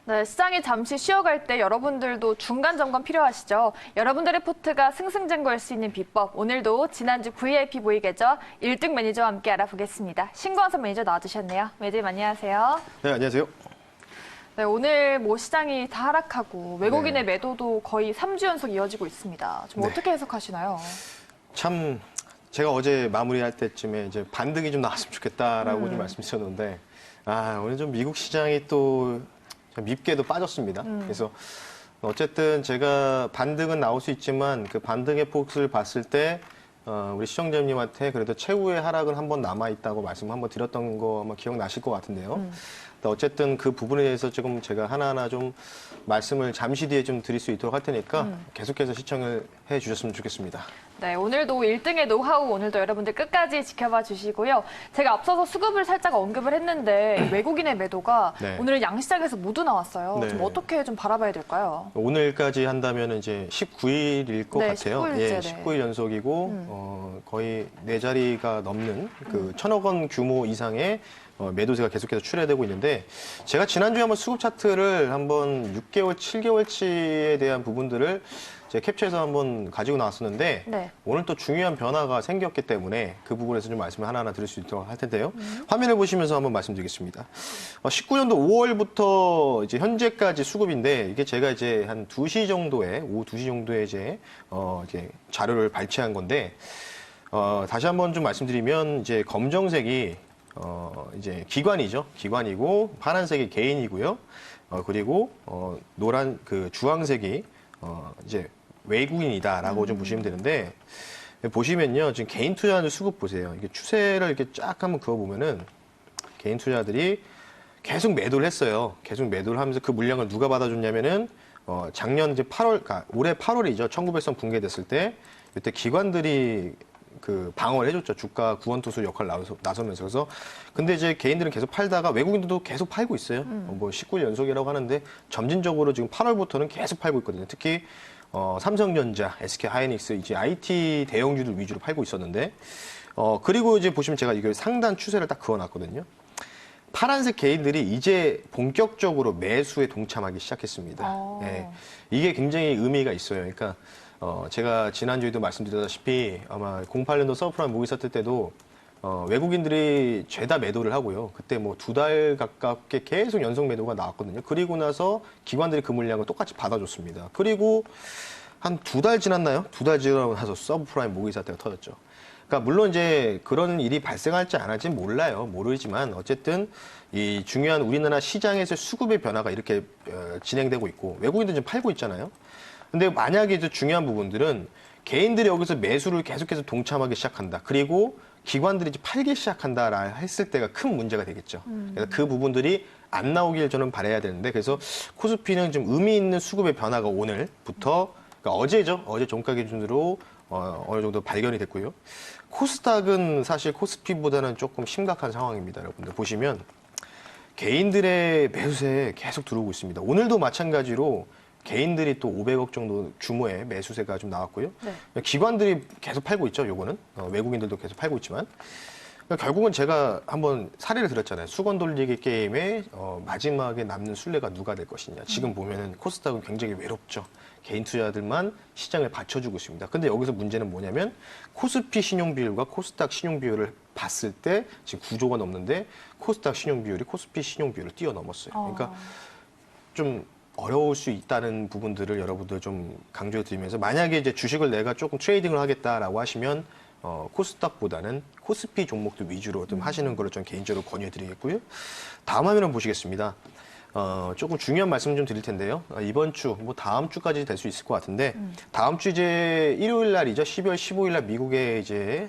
네, 시장이 잠시 쉬어갈 때 여러분들도 중간 점검 필요하시죠? 여러분들의 포트가 승승장구할 수 있는 비법, 오늘도 지난주 VIP 보이 계좌 1등 매니저와 함께 알아보겠습니다. 신광선 매니저 나와주셨네요. 매니저님 안녕하세요. 네, 안녕하세요. 네, 오늘 시장이 다 하락하고 외국인의 매도도 거의 3주 연속 이어지고 있습니다. 좀 어떻게 해석하시나요? 참 제가 어제 마무리할 때쯤에 이제 반등이 좀 나왔으면 좋겠다라고 좀 말씀드렸는데 오늘 좀 미국 시장이 또 밉게도 빠졌습니다. 그래서 어쨌든 제가 반등은 나올 수 있지만 그 반등의 폭을 봤을 때 우리 시청자님한테 그래도 최후의 하락은 한 번 남아있다고 말씀 한번 드렸던 거 아마 기억나실 것 같은데요. 어쨌든 그 부분에 대해서 조금 제가 하나하나 좀 말씀을 잠시 뒤에 좀 드릴 수 있도록 할 테니까 계속해서 시청을 해 주셨으면 좋겠습니다. 네, 오늘도 1등의 노하우 오늘도 여러분들 끝까지 지켜봐 주시고요. 제가 앞서서 수급을 살짝 언급을 했는데 외국인의 매도가 오늘은 양시장에서 모두 나왔어요. 좀 어떻게 좀 바라봐야 될까요? 오늘까지 한다면 이제 19일일 것 같아요. 19일째, 예, 19일 연속이고 거의 4자리가 넘는 그 1,000억 원 규모 이상의 매도세가 계속해서 출회되고 있는데 제가 지난주에 한번 수급 차트를 한번 6개월, 7개월치에 대한 부분들을 제가 캡처해서 한번 가지고 나왔었는데 오늘 또 중요한 변화가 생겼기 때문에 그 부분에서 좀 말씀을 하나하나 드릴 수 있도록 할 텐데요. 화면을 보시면서 한번 말씀드리겠습니다. 19년도 5월부터 이제 현재까지 수급인데 이게 제가 이제 한 2시 정도에 오후 2시 정도에 이제 자료를 발췌한 건데 다시 한번 좀 말씀드리면 이제 검정색이 이제 기관이죠. 기관이고 파란색이 개인이고요. 그리고 노란 그 주황색이 이제 외국인이다라고 좀 보시면 되는데 보시면요. 지금 개인 투자자들 수급 보세요. 이게 추세를 이렇게 쫙 한번 그어보면은 개인 투자자들이 계속 매도를 했어요. 계속 매도를 하면서 그 물량을 누가 받아줬냐면은 작년 이제 8월, 그러니까 올해 8월이죠. 1900선 붕괴됐을 때 이때 기관들이 그 방어를 해줬죠. 주가 구원투수 역할 나서면서. 그래서 근데 이제 개인들은 계속 팔다가 외국인들도 계속 팔고 있어요. 뭐 19일 연속이라고 하는데 점진적으로 지금 8월부터는 계속 팔고 있거든요. 특히 삼성전자, SK하이닉스 이제 IT 대형주들 위주로 팔고 있었는데 그리고 이제 보시면 제가 이걸 상단 추세를 딱 그어놨거든요. 파란색 개인들이 이제 본격적으로 매수에 동참하기 시작했습니다. 예, 이게 굉장히 의미가 있어요. 그러니까 제가 지난주에도 말씀드렸다시피 아마 08년도 서브프라임 모기 사태 때도 외국인들이 죄다 매도를 하고요. 그때 뭐 2달 가깝게 계속 연속 매도가 나왔거든요. 그리고 나서 기관들이 그 물량을 똑같이 받아줬습니다. 그리고 한 2달 지났나요? 2달 지나고 나서 서브프라임 모기 사태가 터졌죠. 그러니까 물론 이제 그런 일이 발생할지 안 할지 몰라요. 모르지만 어쨌든 이 중요한 우리나라 시장에서 수급의 변화가 이렇게 진행되고 있고 외국인들 지금 팔고 있잖아요. 근데 만약에 이제 중요한 부분들은 개인들이 여기서 매수를 계속해서 동참하기 시작한다. 그리고 기관들이 이제 팔기 시작한다라 했을 때가 큰 문제가 되겠죠. 그래서 그 부분들이 안 나오길 저는 바라야 되는데 그래서 코스피는 좀 의미 있는 수급의 변화가 오늘부터 그러니까 어제죠. 어제 종가 기준으로 어느 정도 발견이 됐고요. 코스닥은 사실 코스피보다는 조금 심각한 상황입니다. 여러분들 보시면 개인들의 매수세 계속 들어오고 있습니다. 오늘도 마찬가지로 개인들이 또 500억 정도 규모의 매수세가 좀 나왔고요. 기관들이 계속 팔고 있죠. 요거는 외국인들도 계속 팔고 있지만 그러니까 결국은 제가 한번 사례를 들었잖아요. 수건 돌리기 게임의 마지막에 남는 순례가 누가 될 것이냐. 지금 보면은 코스닥은 굉장히 외롭죠. 개인 투자자들만 시장을 받쳐주고 있습니다. 근데 여기서 문제는 뭐냐면 코스피 신용 비율과 코스닥 신용 비율을 봤을 때 지금 9조가 넘는데 코스닥 신용 비율이 코스피 신용 비율을 뛰어넘었어요. 그러니까 좀 어려울 수 있다는 부분들을 여러분들 좀 강조해 드리면서 만약에 이제 주식을 내가 조금 트레이딩을 하겠다라고 하시면 코스닥보다는 코스피 종목들 위주로 좀 하시는 거를 좀 개인적으로 권유해 드리겠고요. 다음 화면을 보시겠습니다. 조금 중요한 말씀 좀 드릴 텐데요. 이번 주, 뭐 다음 주까지 될 수 있을 것 같은데 다음 주 이제 일요일 날이죠. 12월 15일 날 미국에 이제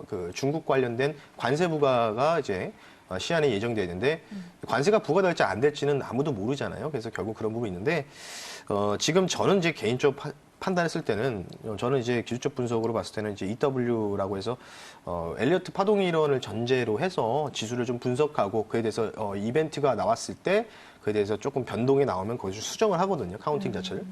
그 중국 관련된 관세 부과가 이제 시한이 예정되어 있는데 관세가 부과될지 안 될지는 아무도 모르잖아요. 그래서 결국 그런 부분이 있는데 지금 저는 이제 개인적으로 판단했을 때는 저는 이제 기술적 분석으로 봤을 때는 이제 EW라고 해서 엘리어트 파동 이론을 전제로 해서 지수를 좀 분석하고 그에 대해서 이벤트가 나왔을 때 그에 대해서 조금 변동이 나오면 거기서 수정을 하거든요. 카운팅 자체를.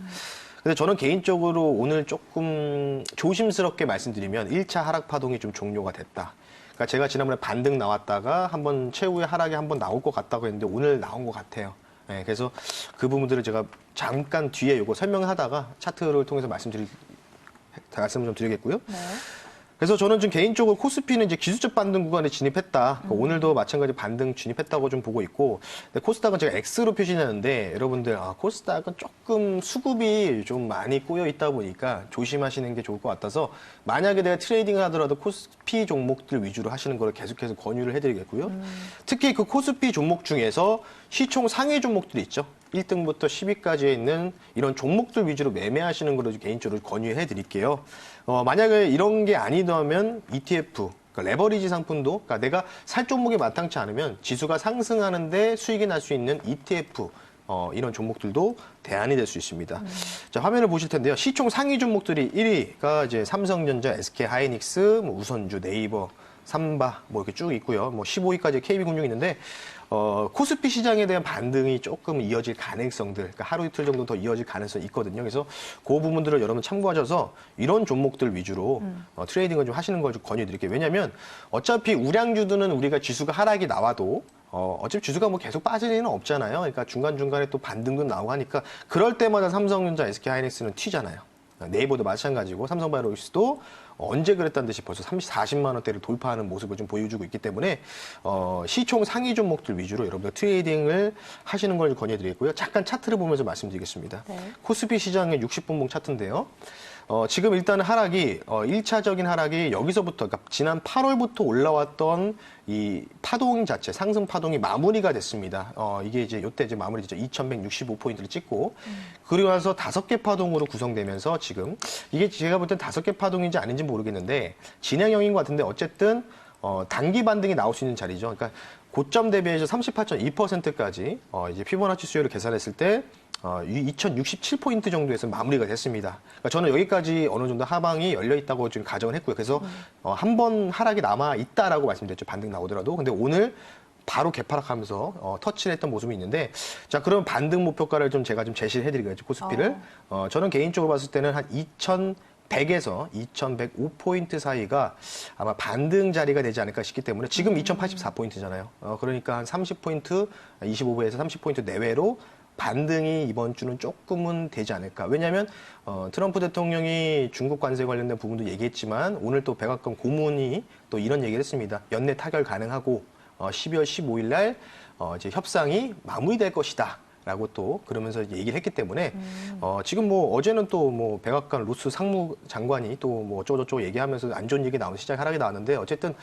근데 저는 개인적으로 오늘 조금 조심스럽게 말씀드리면 1차 하락 파동이 좀 종료가 됐다. 그러니까 제가 지난번에 반등 나왔다가 한번 최후의 하락이 한번 나올 것 같다고 했는데 오늘 나온 것 같아요. 네, 그래서 그 부분들을 제가 잠깐 뒤에 요거 설명하다가 차트를 통해서 말씀 좀 드리겠고요. 네. 그래서 저는 좀 개인적으로 코스피는 이제 기술적 반등 구간에 진입했다. 그러니까 오늘도 마찬가지 반등 진입했다고 좀 보고 있고, 근데 코스닥은 제가 X로 표시하는데 여러분들 코스닥은 조금 수급이 좀 많이 꼬여 있다 보니까 조심하시는 게 좋을 것 같아서 만약에 내가 트레이딩을 하더라도 코스피 종목들 위주로 하시는 걸 계속해서 권유를 해드리겠고요. 특히 그 코스피 종목 중에서 시총 상위 종목들이 있죠. 1등부터 10위까지에 있는 이런 종목들 위주로 매매하시는 걸로 개인적으로 권유해 드릴게요. 만약에 이런 게 아니다면 ETF, 그러니까 레버리지 상품도, 그러니까 내가 살 종목이 마땅치 않으면 지수가 상승하는데 수익이 날 수 있는 ETF, 이런 종목들도 대안이 될 수 있습니다. 자, 화면을 보실 텐데요. 시총 상위 종목들이 1위가 이제 삼성전자, SK하이닉스, 뭐 우선주, 네이버, 삼바 뭐 이렇게 쭉 있고요. 뭐 15위까지 KB금융이 있는데 코스피 시장에 대한 반등이 조금 이어질 가능성들, 그러니까 하루 이틀 정도 더 이어질 가능성이 있거든요. 그래서 그 부분들을 여러분 참고하셔서 이런 종목들 위주로 트레이딩을 좀 하시는 걸 좀 권유드릴게요. 왜냐하면 어차피 우량주들은 우리가 지수가 하락이 나와도 어차피 지수가 뭐 계속 빠질 일은 없잖아요. 그러니까 중간중간에 또 반등도 나오고 하니까 그럴 때마다 삼성전자, SK하이닉스는 튀잖아요. 네이버도 마찬가지고 삼성바이오로직스도 언제 그랬다는 듯이 벌써 40만 원대를 돌파하는 모습을 좀 보여주고 있기 때문에 시총 상위 종목들 위주로 여러분들 트레이딩을 하시는 걸 권유드리고요. 잠깐 차트를 보면서 말씀드리겠습니다. 네. 코스피 시장의 60분봉 차트인데요. 지금 일단은 하락이 1차적인 하락이 여기서부터, 그러니까 지난 8월부터 올라왔던 이 파동 자체, 상승 파동이 마무리가 됐습니다. 이게 이제 이때 이제 마무리됐죠. 2,165포인트를 찍고 그리고 나서 5개 파동으로 구성되면서 지금 이게 제가 볼 땐 5개 파동인지 아닌지 모르겠는데 진행형인 것 같은데 어쨌든 단기 반등이 나올 수 있는 자리죠. 그러니까 고점 대비해서 38.2%까지 이제 피보나치 수요를 계산했을 때 2067포인트 정도에서 마무리가 됐습니다. 그러니까 저는 여기까지 어느 정도 하방이 열려 있다고 지금 가정을 했고요. 그래서 한 번 하락이 남아 있다라고 말씀드렸죠. 반등 나오더라도. 근데 오늘 바로 개파락하면서 터치를 했던 모습이 있는데, 자, 그럼 반등 목표가를 좀 제가 좀 제시를 해드리겠죠. 코스피를. 저는 개인적으로 봤을 때는 한 2100에서 2105포인트 사이가 아마 반등 자리가 되지 않을까 싶기 때문에 지금 2084포인트잖아요. 그러니까 한 30포인트, 25부에서 30포인트 내외로 반등이 이번 주는 조금은 되지 않을까. 왜냐하면 트럼프 대통령이 중국 관세 관련된 부분도 얘기했지만 오늘 또 백악관 고문이 또 이런 얘기를 했습니다. 연내 타결 가능하고 12월 15일 날 이제 협상이 마무리될 것이다. 라고 또 그러면서 얘기를 했기 때문에 지금 뭐 어제는 또 뭐 백악관 루스 상무장관이 또 뭐 어쩌고저쩌고 얘기하면서 안 좋은 얘기 나오는 시장 하락이 나왔는데 어쨌든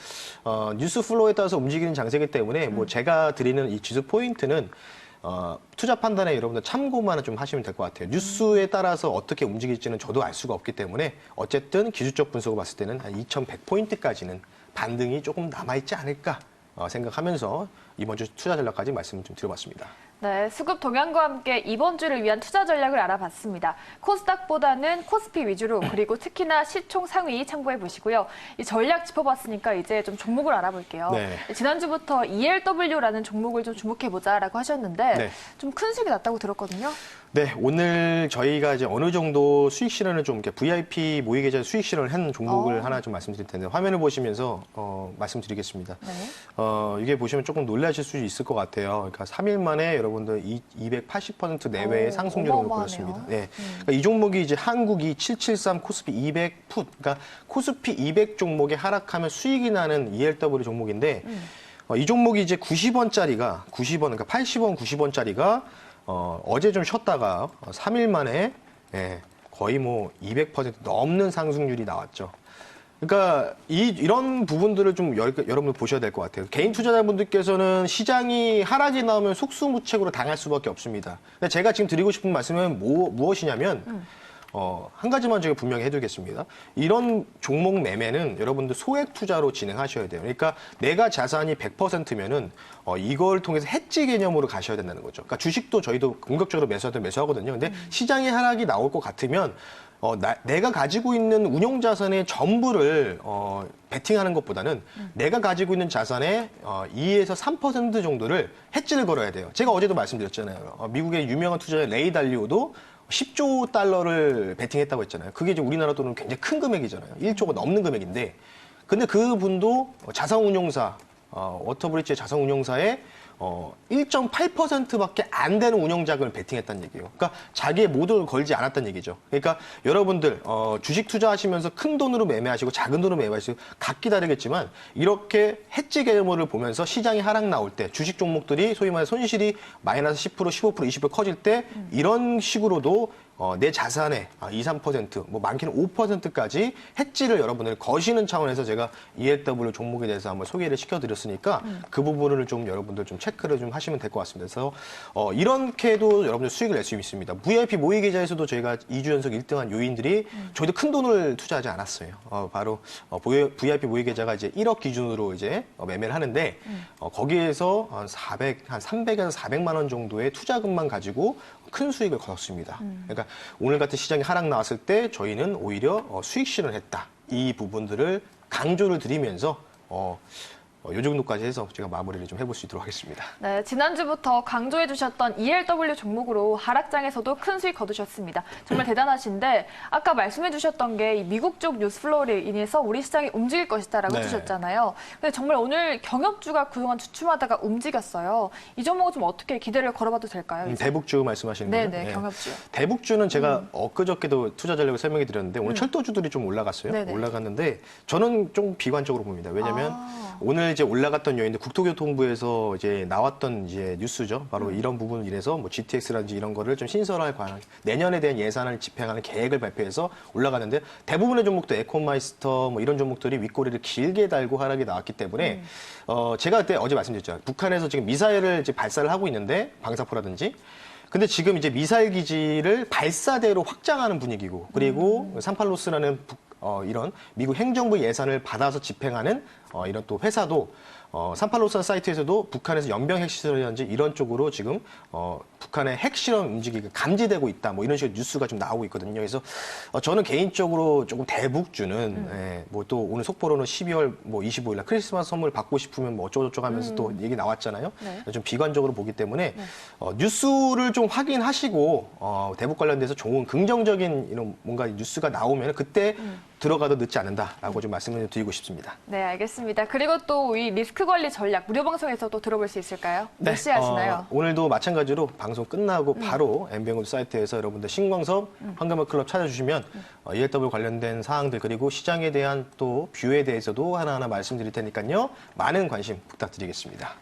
뉴스 플로우에 따라서 움직이는 장세기 때문에 뭐 제가 드리는 이 지수 포인트는 투자 판단에 여러분들 참고만 좀 하시면 될 것 같아요. 뉴스에 따라서 어떻게 움직일지는 저도 알 수가 없기 때문에 어쨌든 기술적 분석을 봤을 때는 한 2100포인트까지는 반등이 조금 남아있지 않을까 생각하면서 이번 주 투자 전략까지 말씀을 좀 드려봤습니다. 네, 수급 동향과 함께 이번 주를 위한 투자 전략을 알아봤습니다. 코스닥보다는 코스피 위주로 그리고 특히나 시총 상위 참고해 보시고요. 이 전략 짚어봤으니까 이제 좀 종목을 알아볼게요. 네. 지난주부터 ELW라는 종목을 좀 주목해보자라고 하셨는데 네. 좀 큰 수익이 났다고 들었거든요. 네, 오늘 저희가 이제 어느 정도 수익 실현을 좀 이렇게 VIP 모의 계좌 수익 실현을 한 종목을 하나 좀 말씀드릴 텐데 화면을 보시면서 말씀드리겠습니다. 네. 이게 보시면 조금 놀라실 수 있을 것 같아요. 그러니까 3일 만에 여러분들 280% 내외의 상승률을 어마어마하네요. 보였습니다. 네. 그러니까 이 종목이 이제 한국이 773 코스피 200 풋, 그러니까 코스피 200 종목에 하락하면 수익이 나는 ELW 종목인데 이 종목이 이제 90원짜리가 90원, 그러니까 80원, 90원짜리가 어제 좀 쉬었다가 3일 만에 거의 뭐 200% 넘는 상승률이 나왔죠. 그러니까 이런 부분들을 좀 여러분 보셔야 될 것 같아요. 개인 투자자분들께서는 시장이 하락이 나오면 속수무책으로 당할 수밖에 없습니다. 근데 제가 지금 드리고 싶은 말씀은 무엇이냐면 한 가지만 제가 분명히 해두겠습니다. 이런 종목 매매는 여러분들 소액 투자로 진행하셔야 돼요. 그러니까 내가 자산이 100%면은 이걸 통해서 해지 개념으로 가셔야 된다는 거죠. 그러니까 주식도 저희도 공격적으로 매수하거든요. 근데 시장의 하락이 나올 것 같으면 내가 가지고 있는 운용 자산의 전부를 베팅하는 것보다는 내가 가지고 있는 자산의 2에서 3% 정도를 해지를 걸어야 돼요. 제가 어제도 말씀드렸잖아요. 미국의 유명한 투자자 레이 달리오도 10조 달러를 베팅했다고 했잖아요. 그게 이제 우리나라 돈은 굉장히 큰 금액이잖아요. 1조가 넘는 금액인데. 근데 그분도 자산운용사, 워터브리지의 자산운용사에 1.8%밖에 안 되는 운영 자금을 베팅했다는 얘기예요. 그러니까 자기의 모든 걸 걸지 않았다는 얘기죠. 그러니까 여러분들 주식 투자하시면서 큰 돈으로 매매하시고 작은 돈으로 매매하시고 각기 다르겠지만 이렇게 해지 개념을 보면서 시장이 하락 나올 때 주식 종목들이 소위 말해 손실이 마이너스 10%, 15%, 20% 커질 때 이런 식으로도 내 자산의 2, 3%, 뭐 많게는 5%까지 해지를 여러분들 거시는 차원에서 제가 ELW 종목에 대해서 한번 소개를 시켜드렸으니까 그 부분을 좀 여러분들 좀 체크를 좀 하시면 될 것 같습니다. 그래서 이렇게도 여러분들 수익을 낼 수 있습니다. VIP 모의 계좌에서도 저희가 2주 연속 1등한 요인들이 저희도 큰 돈을 투자하지 않았어요. 바로 VIP 모의 계좌가 이제 1억 기준으로 이제 매매를 하는데 거기에서 한 300에서 400만 원 정도의 투자금만 가지고 큰 수익을 거뒀습니다. 그러니까 오늘 같은 시장이 하락 나왔을 때 저희는 오히려 수익 실현을 했다. 이 부분들을 강조를 드리면서 요 정도까지 해서 제가 마무리를 좀 해볼 수 있도록 하겠습니다. 네, 지난주부터 강조해 주셨던 ELW 종목으로 하락장에서도 큰 수익 거두셨습니다. 정말 대단하신데 아까 말씀해 주셨던 게 이 미국 쪽 뉴스플로우로 인해서 우리 시장이 움직일 것이다라고 네. 해주셨잖아요. 근데 정말 오늘 경협주가 그동안 주춤하다가 움직였어요. 이 종목은 좀 어떻게 기대를 걸어봐도 될까요? 이제? 대북주 말씀하시는 거죠? 네네, 경협주. 대북주는 제가 엊그저께도 투자 전략을 설명해 드렸는데 오늘 철도주들이 좀 올라갔어요. 네네. 올라갔는데 저는 좀 비관적으로 봅니다. 왜냐하면 오늘 이제 올라갔던 요인들 국토교통부에서 이제 나왔던 이제 뉴스죠. 바로 이런 부분을 인해서 뭐 GTX라든지 이런 거를 좀 신설할 관한 내년에 대한 예산을 집행하는 계획을 발표해서 올라가는데 대부분의 종목도 에코마이스터 뭐 이런 종목들이 윗꼬리를 길게 달고 하락이 나왔기 때문에 제가 그때 어제 말씀드렸죠. 북한에서 지금 미사일을 이제 발사를 하고 있는데 방사포라든지 근데 지금 이제 미사일 기지를 발사대로 확장하는 분위기고 그리고 산팔로스라는 이런 미국 행정부 예산을 받아서 집행하는 이런 또 회사도 산팔로스 사이트에서도 북한에서 연병 핵시설이라든지 이런 쪽으로 지금 북한의 핵실험 움직이가 감지되고 있다. 뭐 이런 식의 뉴스가 좀 나오고 있거든요. 그래서 저는 개인적으로 조금 대북주는 뭐 또 오늘 속보로는 12월 뭐 25일 날 크리스마스 선물 받고 싶으면 뭐 어쩌고저쩌고 하면서 또 얘기 나왔잖아요. 네. 좀 비관적으로 보기 때문에 뉴스를 좀 확인하시고 대북 관련돼서 좋은 긍정적인 이런 뭔가 뉴스가 나오면 그때 들어가도 늦지 않는다라고 좀 말씀을 드리고 싶습니다. 네, 알겠습니다. 그리고 또 이 리스크 관리 전략 무료 방송에서 또 들어볼 수 있을까요? 몇 시에 하시나요? 오늘도 마찬가지로 방송 끝나고 바로 MBN급 사이트에서 여러분들 신광섭 황금알 클럽 찾아주시면 ELW 관련된 사항들 그리고 시장에 대한 또 뷰에 대해서도 하나하나 말씀드릴 테니까요. 많은 관심 부탁드리겠습니다.